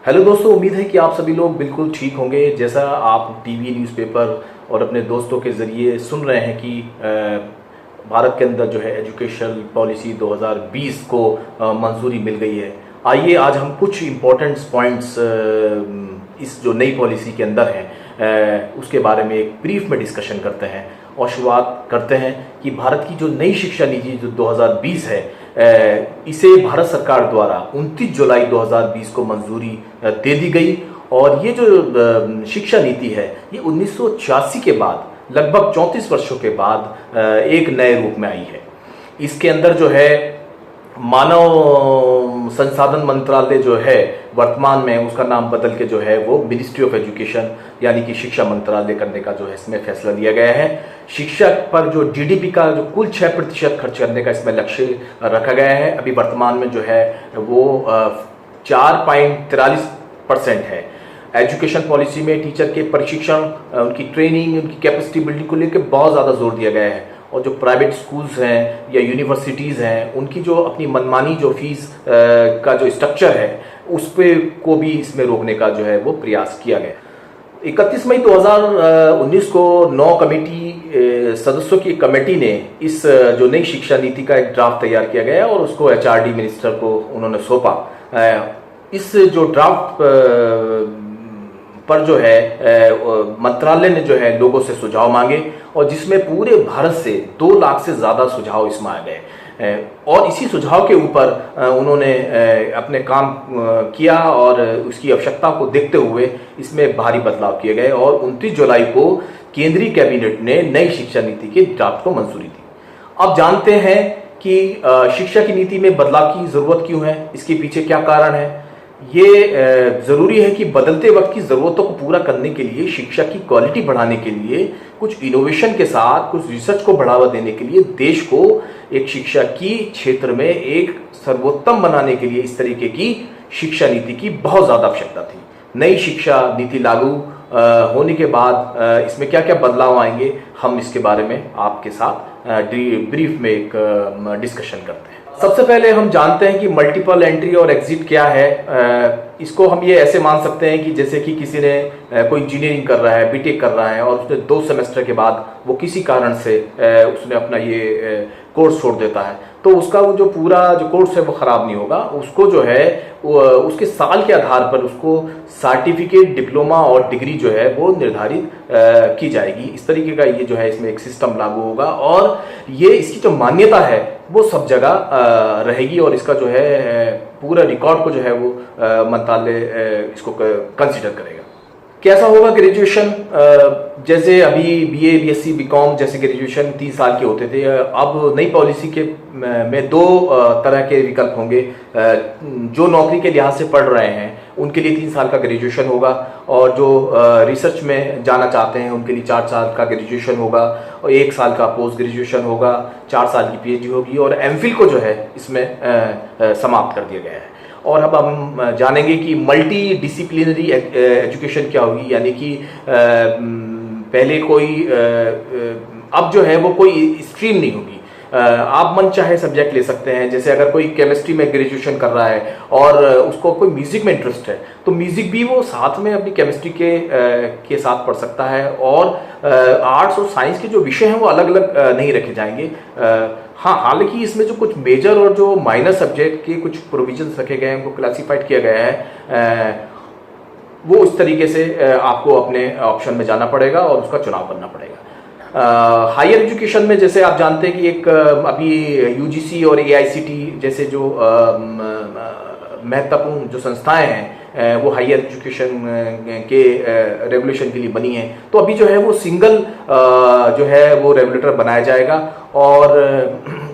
Hello दोस्तों, उम्मीद है कि आप सभी लोग बिल्कुल ठीक होंगे। जैसा आप टीवी, न्यूज़पेपर और अपने दोस्तों के ज़रिए सुन रहे हैं कि भारत के अंदर जो है एजुकेशन पॉलिसी 2020 को मंजूरी मिल गई है। आइए आज हम कुछ इम्पोर्टेंट पॉइंट्स इस जो नई पॉलिसी के अंदर हैं उसके बारे में एक ब्रीफ में डिस्कशन करते हैं और शुरुआत करते हैं कि भारत की जो नई शिक्षा नीति जो 2020 है इसे भारत सरकार द्वारा 29 जुलाई 2020 को मंजूरी दे दी गई। और ये जो शिक्षा नीति है ये 1986 के बाद लगभग 34 वर्षों के बाद एक नए रूप में आई है। इसके अंदर जो है मानव संसाधन मंत्रालय जो है वर्तमान में उसका नाम बदल के जो है वो मिनिस्ट्री ऑफ एजुकेशन यानी कि शिक्षा मंत्रालय करने का जो है इसमें फैसला लिया गया है। शिक्षा पर जो जीडीपी का जो कुल 6% खर्च करने का इसमें लक्ष्य रखा गया है। अभी वर्तमान में जो है वो 4.43% है। एजुकेशन पॉलिसी में टीचर के प्रशिक्षण, उनकी ट्रेनिंग, उनकी कैपेसिटी बिल्डिंग को लेकर बहुत ज़्यादा जोर दिया गया है। और जो प्राइवेट स्कूल्स हैं या यूनिवर्सिटीज़ हैं उनकी जो अपनी मनमानी जो फीस का जो स्ट्रक्चर है उस पे को भी इसमें रोकने का जो है वो प्रयास किया गया। 31 मई 2019 को 9 कमेटी सदस्यों की कमेटी ने इस जो नई शिक्षा नीति का एक ड्राफ्ट तैयार किया गया और उसको एचआरडी मिनिस्टर को उन्होंने सौंपा। इस जो ड्राफ्ट पर जो है मंत्रालय ने जो है लोगों से सुझाव मांगे और जिसमें पूरे भारत से 2 लाख से ज़्यादा सुझाव इसमें आ गए। और इसी सुझाव के ऊपर उन्होंने अपने काम किया और उसकी आवश्यकता को देखते हुए इसमें भारी बदलाव किए गए और 29 जुलाई को केंद्रीय कैबिनेट ने नई शिक्षा नीति के ड्राफ्ट को मंजूरी दी। अब जानते हैं कि शिक्षा की नीति में बदलाव की ज़रूरत क्यों है, इसके पीछे क्या कारण है। ये ज़रूरी है कि बदलते वक्त की ज़रूरतों को पूरा करने के लिए, शिक्षा की क्वालिटी बढ़ाने के लिए, कुछ इनोवेशन के साथ कुछ रिसर्च को बढ़ावा देने के लिए देश को एक शिक्षा की क्षेत्र में एक सर्वोत्तम बनाने के लिए इस तरीके की शिक्षा नीति की बहुत ज़्यादा आवश्यकता थी। नई शिक्षा नीति लागू होने के बाद इसमें क्या क्या बदलाव आएंगे, हम इसके बारे में आपके साथ ब्रीफ में एक डिस्कशन करते हैं। सबसे पहले हम जानते हैं कि मल्टीपल एंट्री और एग्जिट क्या है। इसको हम ये ऐसे मान सकते हैं कि जैसे कि किसी ने कोई इंजीनियरिंग कर रहा है, बीटेक कर रहा है और उसने 2 सेमेस्टर के बाद वो किसी कारण से उसने अपना ये कोर्स छोड़ देता है तो उसका वो जो पूरा जो कोर्स है वो ख़राब नहीं होगा। उसको जो है उसके साल के आधार पर उसको सर्टिफिकेट, डिप्लोमा और डिग्री जो है वो निर्धारित की जाएगी। इस तरीके का ये जो है इसमें एक सिस्टम लागू होगा और ये इसकी जो मान्यता है वो सब जगह रहेगी और इसका जो है पूरा रिकॉर्ड को जो है वो मंत्रालय इसको कंसिडर करेगा। कैसा होगा ग्रेजुएशन, जैसे अभी बीए, बीएससी, बीकॉम जैसे ग्रेजुएशन 3 साल के होते थे, अब नई पॉलिसी के में 2 तरह के विकल्प होंगे। जो नौकरी के लिहाज से पढ़ रहे हैं उनके लिए 3 साल का ग्रेजुएशन होगा और जो रिसर्च में जाना चाहते हैं उनके लिए 4 साल का ग्रेजुएशन होगा और 1 साल का पोस्ट ग्रेजुएशन होगा, 4 साल की पीएचडी होगी और एमफिल को जो है इसमें समाप्त कर दिया गया है। और अब हम जानेंगे कि मल्टी डिसिप्लिनरी एजुकेशन क्या होगी, यानी कि पहले कोई अब जो है वो कोई स्ट्रीम नहीं होगी। आप मन चाहे सब्जेक्ट ले सकते हैं। जैसे अगर कोई केमिस्ट्री में ग्रेजुएशन कर रहा है और उसको कोई म्यूजिक में इंटरेस्ट है तो म्यूजिक भी वो साथ में अपनी केमिस्ट्री के साथ पढ़ सकता है। और आर्ट्स और साइंस के जो विषय हैं वो अलग अलग नहीं रखे जाएंगे। हाँ, हालांकि इसमें जो कुछ मेजर और जो माइनर सब्जेक्ट के कुछ प्रोविजंस रखे गए हैं, उनको क्लासिफाइड किया गया है। वो इस तरीके से आपको अपने ऑप्शन में जाना पड़ेगा और उसका चुनाव करना पड़ेगा। हायर एजुकेशन में जैसे आप जानते हैं कि एक अभी यूजीसी और एआईसीटी जैसे जो महत्वपूर्ण जो संस्थाएं हैं वो हायर एजुकेशन के रेगुलेशन के लिए बनी है। तो अभी जो है वो सिंगल जो है वो रेगुलेटर बनाया जाएगा और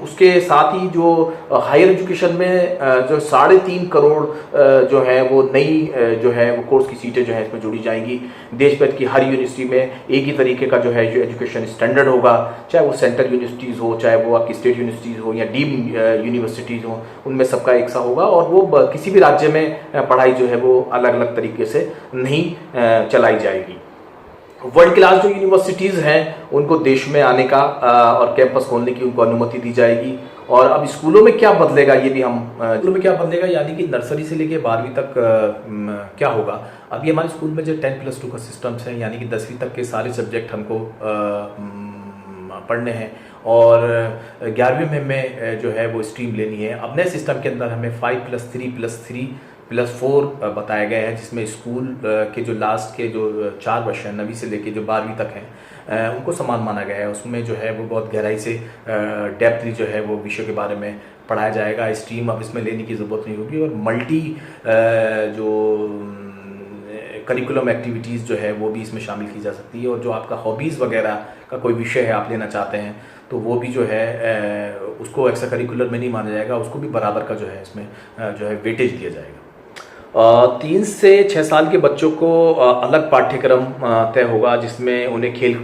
उसके साथ ही जो हायर एजुकेशन में जो 3.5 करोड़ जो है वो नई जो है वो कोर्स की सीटें जो है इसमें जुड़ी जाएंगी। देश भर की हर यूनिवर्सिटी में एक ही तरीके का जो है जो एजुकेशन स्टैंडर्ड होगा, चाहे वो सेंट्रल यूनिवर्सिटीज़ हो, चाहे वो आपकी स्टेट यूनिवर्सिटीज़ हो या डीम्ड यूनिवर्सिटीज़ हो, उनमें सबका एक सा होगा और वो किसी भी राज्य में पढ़ाई जो है वो अलग अलग तरीके से नहीं चलाई जाएगी। वर्ल्ड क्लास जो यूनिवर्सिटीज़ हैं उनको देश में आने का और कैंपस खोलने की उनको अनुमति दी जाएगी और अब स्कूलों में क्या बदलेगा ये भी हम स्कूलों में क्या बदलेगा यानी कि नर्सरी से लेके 12वीं तक क्या होगा। अभी हमारे स्कूल में जो 10+2 का सिस्टम्स है यानी कि 10वीं तक के सारे सब्जेक्ट हमको पढ़ने हैं और 11वीं में जो है वो स्ट्रीम लेनी है। अब नए सिस्टम के अंदर हमें 5+3+3+4 बताया गया है, जिसमें स्कूल के जो लास्ट के जो 4 वर्ष हैं 9वीं से लेके जो 12वीं तक हैं उनको समान माना गया है। उसमें जो है वो बहुत गहराई से डेप्थली जो है वो विषय के बारे में पढ़ाया जाएगा। स्ट्रीम अब इसमें लेने की ज़रूरत नहीं होगी और मल्टी जो करिकुलम एक्टिविटीज़ जो है वो भी इसमें शामिल की जा सकती है। और जो आपका हॉबीज़ वगैरह का कोई विषय है आप लेना चाहते हैं तो वो भी जो है उसको एक्स्ट्रा करिकुलर में नहीं माना जाएगा, उसको भी बराबर का जो है इसमें जो है वेटेज दिया जाएगा। 3 से 6 साल के बच्चों को अलग पाठ्यक्रम तय होगा, जिसमें उन्हें खेल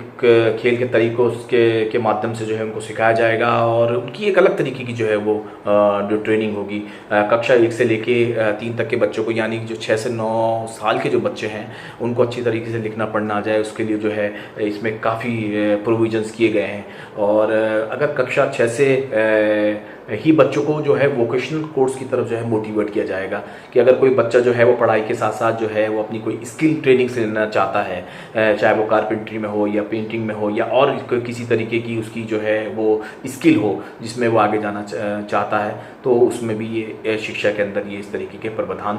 के तरीकों के माध्यम से जो है उनको सिखाया जाएगा और उनकी एक अलग तरीके की जो है वो जो ट्रेनिंग होगी। कक्षा 1 से लेके 3 तक के बच्चों को यानी जो 6 से 9 साल के जो बच्चे हैं उनको अच्छी तरीके से लिखना पढ़ना आ जाए, उसके लिए जो है इसमें काफ़ी प्रोविजंस किए गए हैं। और अगर कक्षा 6 से ही बच्चों को जो है वोकेशनल कोर्स की तरफ जो है मोटिवेट किया जाएगा कि अगर कोई बच्चा जो है वो पढ़ाई के साथ साथ जो है वो अपनी कोई स्किल ट्रेनिंग से लेना चाहता है, चाहे वो कारपेंट्री में हो या पेंटिंग में हो या और किसी तरीके की उसकी जो है वो स्किल हो जिसमें वो आगे जाना चाहता है, तो उसमें भी ये शिक्षा के अंदर ये इस तरीके के प्रावधान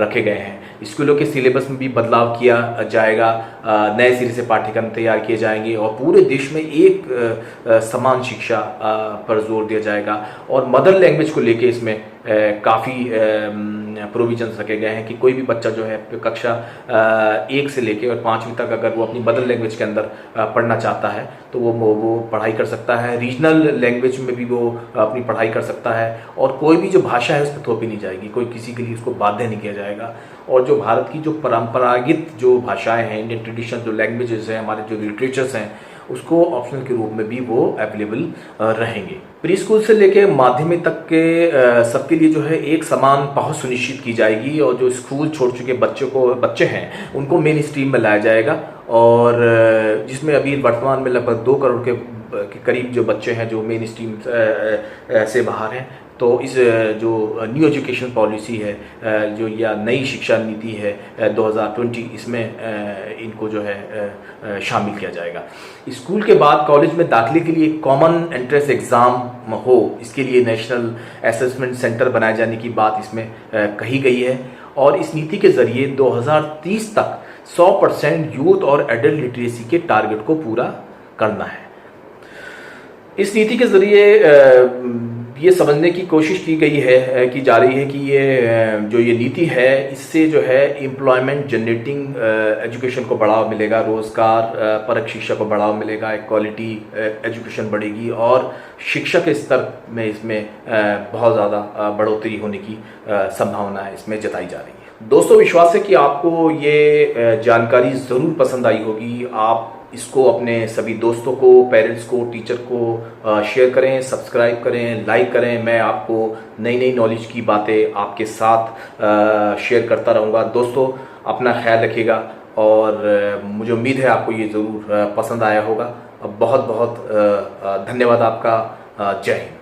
रखे गए हैं। स्कूलों के सिलेबस में भी बदलाव किया जाएगा, नए सिरे से पाठ्यक्रम तैयार किए जाएंगे और पूरे देश में एक समान शिक्षा पर जोर दिया जाएगा। और मदर लैंग्वेज को लेके इसमें काफ़ी प्रोविजंस रखे गए हैं कि कोई भी बच्चा जो है कक्षा 1 से लेके और 5वीं तक अगर वो अपनी मदर लैंग्वेज के अंदर पढ़ना चाहता है तो वो पढ़ाई कर सकता है। रीजनल लैंग्वेज में भी वो अपनी पढ़ाई कर सकता है और कोई भी जो भाषा है उस पर थोपी नहीं जाएगी, कोई किसी के लिए उसको बाध्य नहीं किया जाएगा। और जो भारत की जो परंपरागत जो भाषाएँ हैं, इंडियन ट्रेडिशनल जो लैंग्वेजेस हैं, हमारे जो लिटरेचर्स हैं, उसको ऑप्शनल के रूप में भी वो अवेलेबल रहेंगे। प्री स्कूल से लेके माध्यमिक तक के सबके लिए जो है एक समान पहुंच सुनिश्चित की जाएगी और जो स्कूल छोड़ चुके बच्चे हैं उनको मेन स्ट्रीम में लाया जाएगा और जिसमें अभी वर्तमान में लगभग 2 करोड़ के करीब जो बच्चे हैं जो मेन स्ट्रीम से बाहर हैं। तो इस जो न्यू एजुकेशन पॉलिसी है जो या नई शिक्षा नीति है 2020, इसमें इनको जो है शामिल किया जाएगा। स्कूल के बाद कॉलेज में दाखिले के लिए कॉमन एंट्रेंस एग्ज़ाम हो, इसके लिए नेशनल असेसमेंट सेंटर बनाए जाने की बात इसमें कही गई है और इस नीति के ज़रिए 2030 तक 100% यूथ और एडल्ट लिटरेसी के टारगेट को पूरा करना है। इस नीति के ज़रिए ये समझने की कोशिश की गई है की जा रही है कि ये नीति है इससे जो है एम्प्लॉयमेंट जनरेटिंग एजुकेशन को बढ़ावा मिलेगा, रोज़गार परक शिक्षा को बढ़ावा मिलेगा, क्वालिटी एजुकेशन बढ़ेगी और शिक्षा के स्तर में इसमें बहुत ज़्यादा बढ़ोतरी होने की संभावना है इसमें जताई जा रही है। दोस्तों, विश्वास है कि आपको ये जानकारी ज़रूर पसंद आई होगी। आप इसको अपने सभी दोस्तों को, पेरेंट्स को, टीचर को शेयर करें, सब्सक्राइब करें, लाइक करें। मैं आपको नई नई नॉलेज की बातें आपके साथ शेयर करता रहूँगा। दोस्तों, अपना ख्याल रखिएगा और मुझे उम्मीद है आपको ये ज़रूर पसंद आया होगा। बहुत बहुत धन्यवाद आपका। जय हिंद।